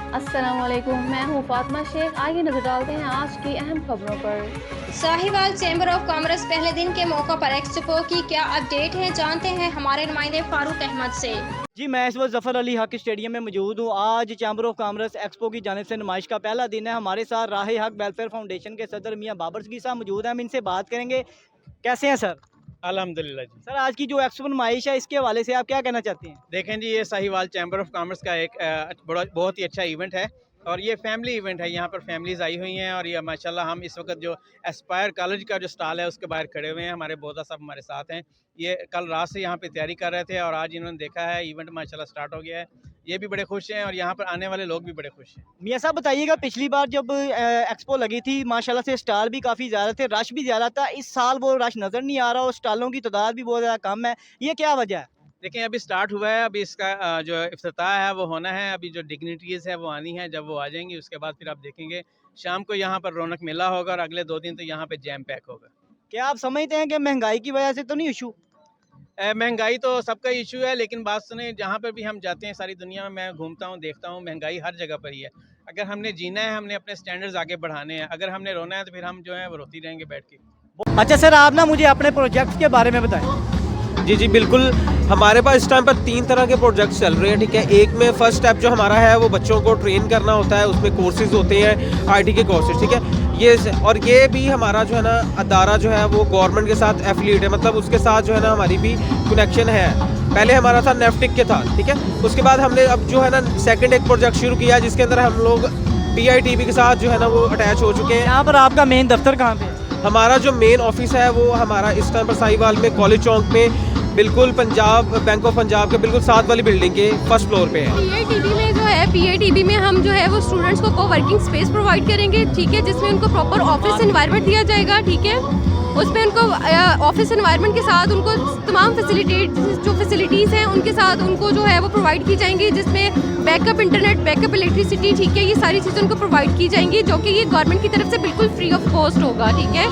अस्सलामुअलैकुम, मैं हूँ फातिमा शेख। आइए नजर डालते हैं आज की अहम खबरों पर। साहिवाल चैम्बर ऑफ कॉमर्स पहले दिन के मौका पर एक्सपो की क्या अपडेट है, जानते हैं हमारे नुमाइंदे फारूक अहमद से। जी, मैं इस वक्त ज़फ़र अली हक स्टेडियम में मौजूद हूँ। आज चैम्बर ऑफ कॉमर्स एक्सपो की जानिब से नुमाइश का पहला दिन है। हमारे साथ राह हक वेलफेयर फाउंडेशन के सदर मियाँ बाबर सगीर साहब मौजूद हैं। हम इनसे बात करेंगे। कैसे हैं सर? अल्हम्दुलिल्लाह जी। सर, आज की जो एक्सपो नुमाइश है, इसके हवाले से आप क्या कहना चाहते हैं? देखें जी, ये साहिवाल चैम्बर ऑफ कॉमर्स का एक बहुत ही अच्छा इवेंट है और ये फैमिली इवेंट है। यहाँ पर फैमिलीज़ आई हुई हैं और ये माशाल्लाह हम इस वक्त जो एस्पायर कॉलेज का जो स्टॉल है उसके बाहर खड़े हुए हैं। हमारे बोधा साहब हमारे साथ हैं। ये कल रात से यहाँ पे तैयारी कर रहे थे और आज इन्होंने देखा है इवेंट माशाल्लाह स्टार्ट हो गया है। ये भी बड़े खुश हैं और यहाँ पर आने वाले लोग भी बड़े खुश हैं। मियाँ साहब बताइएगा, पिछली बार जब एक्सपो लगी थी माशाल्लाह से स्टॉल भी काफ़ी ज़्यादा थे, रश भी ज़्यादा था। इस साल वो रश नज़र नहीं आ रहा और स्टॉलों की तादाद भी बहुत ज़्यादा कम है। ये क्या वजह है? देखिए, अभी स्टार्ट हुआ है, अभी इसका जो इफ्तिताह है वो होना है। अभी जो डिग्निटीज़ है वो आनी है, जब वो आ जाएंगी उसके बाद फिर आप देखेंगे शाम को यहाँ पर रौनक मेला होगा और अगले 2 दिन तो यहाँ पे जैम पैक होगा। क्या आप समझते हैं कि महंगाई की वजह से तो नहीं इशू? महंगाई तो सबका इशू है, लेकिन बात सुने, जहाँ पर भी हम जाते हैं सारी दुनिया में, मैं घूमता हूँ देखता हूँ, महंगाई हर जगह पर ही है। अगर हमने जीना है, हमने अपने स्टैंडर्ड्स आगे बढ़ाने हैं। अगर हमने रोना है तो फिर हम जो है वो रोती रहेंगे बैठ के। अच्छा सर, आप ना मुझे अपने प्रोजेक्ट के बारे में बताएं। जी जी बिल्कुल। हमारे पास इस टाइम पर 3 तरह के प्रोजेक्ट्स चल रहे हैं, ठीक है। एक में फर्स्ट स्टेप जो हमारा है वो बच्चों को ट्रेन करना होता है, उसमें कोर्सेज होते हैं, आईटी के कोर्सेज, ठीक है। ये भी हमारा जो है ना अदारा जो है वो गवर्नमेंट के साथ एफिलिएट है, मतलब उसके साथ जो है ना हमारी भी कनेक्शन है। पहले हमारा था नेफ्टिक के था, ठीक है। उसके बाद हमने अब जो है ना सेकंड एक प्रोजेक्ट शुरू किया जिसके अंदर हम लोग PITB के साथ जो है ना वो अटैच हो चुके हैं। यहाँ पर आपका मेन दफ्तर कहाँ पे है? हमारा जो मेन ऑफिस है वो हमारा इस टाइम पर साहिवाल में कॉलेज चौक में बिल्कुल पंजाब बैंक ऑफ पंजाब के बिल्कुल साथ वाली बिल्डिंग के फर्स्ट फ्लोर पे है। PITB में जो है PITB में हम जो है वो स्टूडेंट्स को कोवर्किंग स्पेस प्रोवाइड करेंगे, ठीक है, जिसमें उनको प्रॉपर ऑफिस एनवायरनमेंट दिया जाएगा, ठीक है। उसमें उनको ऑफिस एनवायरनमेंट के साथ उनको तमाम फैसिलिटीज़ हैं उनके साथ उनको जो है वो प्रोवाइड की जाएंगी, जिसमें बैकअप इंटरनेट, बैकअप इलेक्ट्रिसिटी, ठीक है, ये सारी चीज़ें उनको प्रोवाइड की जाएंगी, जो कि ये गवर्नमेंट की तरफ से बिल्कुल फ्री ऑफ कॉस्ट होगा, ठीक है।